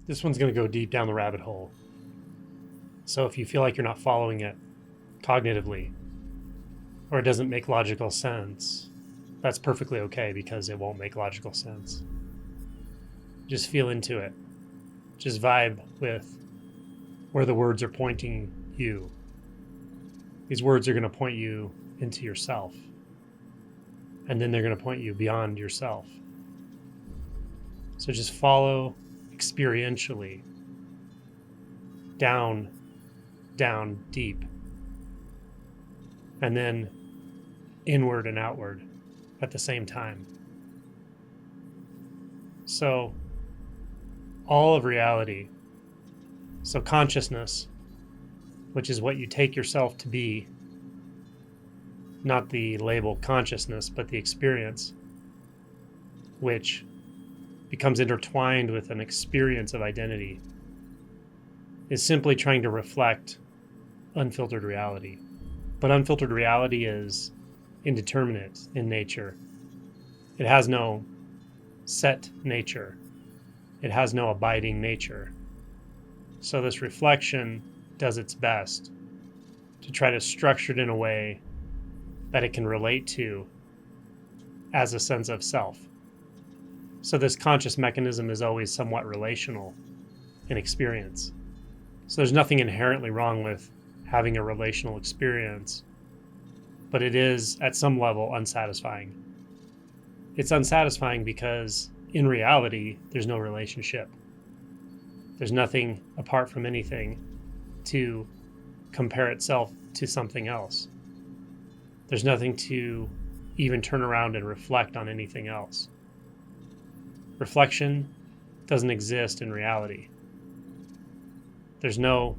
This one's going to go deep down the rabbit hole. So if you feel like you're not following it cognitively, or it doesn't make logical sense, that's perfectly okay because it won't make logical sense. Just feel into it. Just vibe with where the words are pointing you. These words are going to point you into yourself. And then they're going to point you beyond yourself. So just follow experientially down, deep, and then inward and outward at the same time. So all of reality, so consciousness, which is what you take yourself to be, not the label consciousness, but the experience, which becomes intertwined with an experience of identity, is simply trying to reflect unfiltered reality. But unfiltered reality is indeterminate in nature. It has no set nature. It has no abiding nature. So this reflection does its best to try to structure it in a way that it can relate to as a sense of self. So this conscious mechanism is always somewhat relational in experience. So there's nothing inherently wrong with having a relational experience, but it is at some level unsatisfying. It's unsatisfying because in reality, there's no relationship. There's nothing apart from anything to compare itself to something else. There's nothing to even turn around and reflect on anything else. Reflection doesn't exist in reality. There's no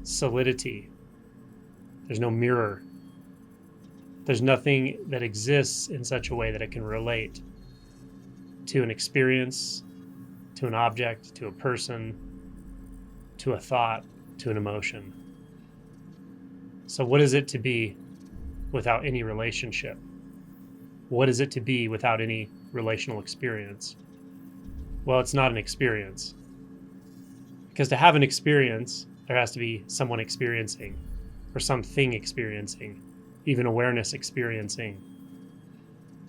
solidity. There's no mirror. There's nothing that exists in such a way that it can relate to an experience, to an object, to a person, to a thought, to an emotion. So what is it to be without any relationship? What is it to be without any relational experience? Well, it's not an experience. Because to have an experience, there has to be someone experiencing, or something experiencing, even awareness experiencing.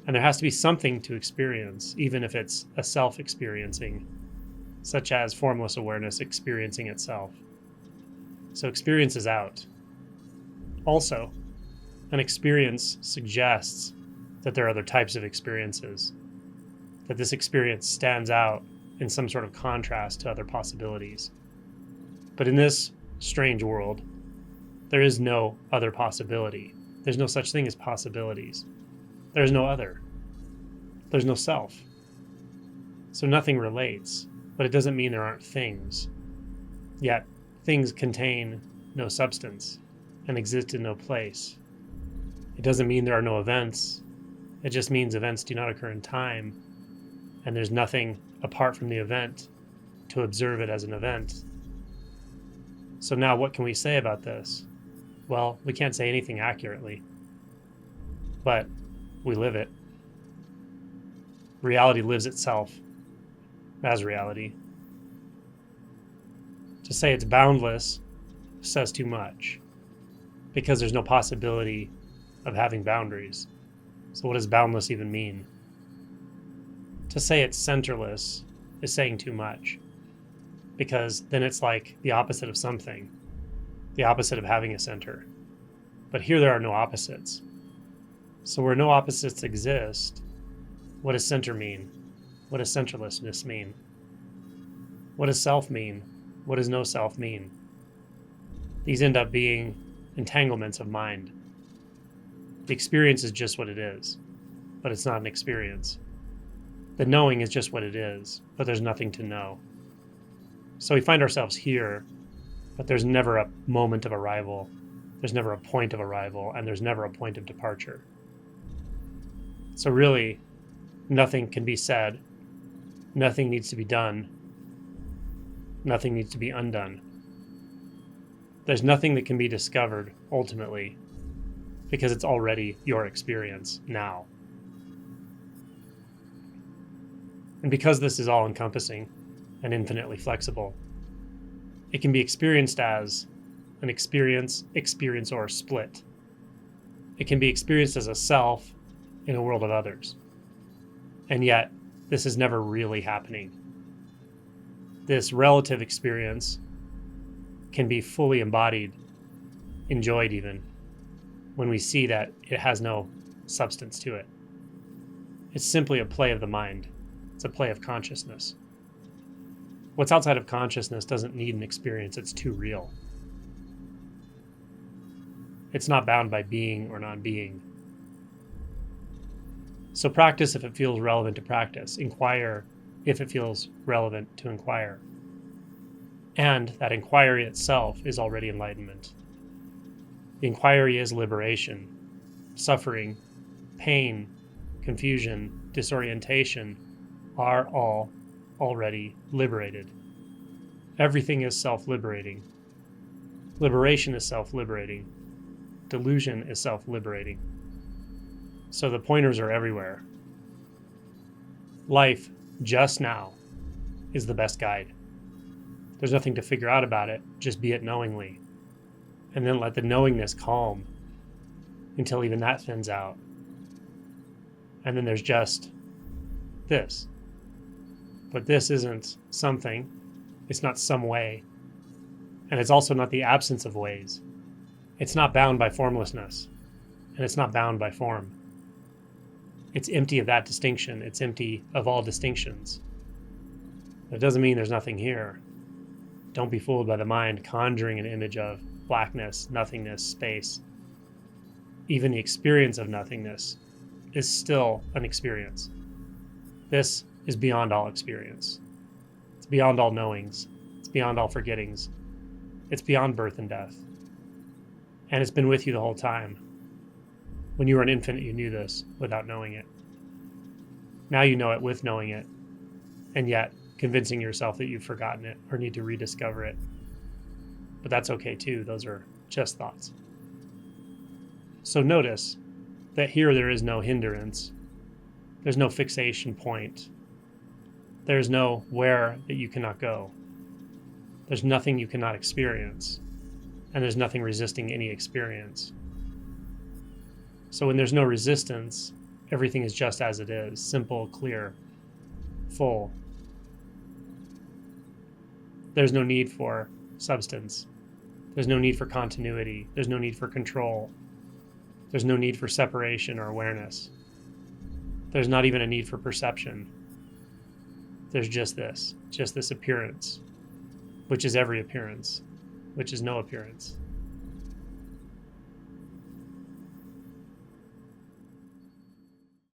And there has to be something to experience, even if it's a self-experiencing, such as formless awareness experiencing itself. So experience is out. Also, an experience suggests that there are other types of experiences, that this experience stands out in some sort of contrast to other possibilities. But in this strange world, there is no other possibility. There's no such thing as possibilities. There's no other. There's no self. So nothing relates, but it doesn't mean there aren't things. Yet things contain no substance and exist in no place. It doesn't mean there are no events. It just means events do not occur in time, and there's nothing apart from the event to observe it as an event. So now what can we say about this? Well, we can't say anything accurately, but we live it. Reality lives itself as reality. To say it's boundless says too much, because there's no possibility of having boundaries. So what does boundless even mean? To say it's centerless is saying too much, because then it's like the opposite of something, the opposite of having a center. But here there are no opposites. So where no opposites exist, what does center mean? What does centerlessness mean? What does self mean? What does no self mean? These end up being entanglements of mind. The experience is just what it is, but it's not an experience. The knowing is just what it is, but there's nothing to know. So we find ourselves here, but there's never a moment of arrival. There's never a point of arrival, and there's never a point of departure. So really, nothing can be said. Nothing needs to be done. Nothing needs to be undone. There's nothing that can be discovered, ultimately, because it's already your experience now. And because this is all-encompassing, and infinitely flexible. It can be experienced as an experience-or split. It can be experienced as a self in a world of others. And yet, this is never really happening. This relative experience can be fully embodied, enjoyed even, when we see that it has no substance to it. It's simply a play of the mind. It's a play of consciousness. What's outside of consciousness doesn't need an experience. It's too real. It's not bound by being or non-being. So practice if it feels relevant to practice. Inquire if it feels relevant to inquire. And that inquiry itself is already enlightenment. The inquiry is liberation. Suffering, pain, confusion, disorientation are all already liberated. Everything is self-liberating. Liberation is self-liberating. Delusion is self-liberating. So the pointers are everywhere. Life, just now, is the best guide. There's nothing to figure out about it, just be it knowingly. And then let the knowingness calm until even that thins out. And then there's just this. But this isn't something. It's not some way. And it's also not the absence of ways. It's not bound by formlessness. And it's not bound by form. It's empty of that distinction. It's empty of all distinctions. That doesn't mean there's nothing here. Don't be fooled by the mind conjuring an image of blackness, nothingness, space. Even the experience of nothingness is still an experience. This is beyond all experience. It's beyond all knowings. It's beyond all forgettings. It's beyond birth and death. And it's been with you the whole time. When you were an infant, you knew this without knowing it. Now you know it with knowing it, and yet convincing yourself that you've forgotten it or need to rediscover it. But that's okay too. Those are just thoughts. So notice that here there is no hindrance. There's no fixation point. There's no where that you cannot go. There's nothing you cannot experience. And there's nothing resisting any experience. So when there's no resistance, everything is just as it is, simple, clear, full. There's no need for substance. There's no need for continuity. There's no need for control. There's no need for separation or awareness. There's not even a need for perception. There's just this appearance, which is every appearance, which is no appearance.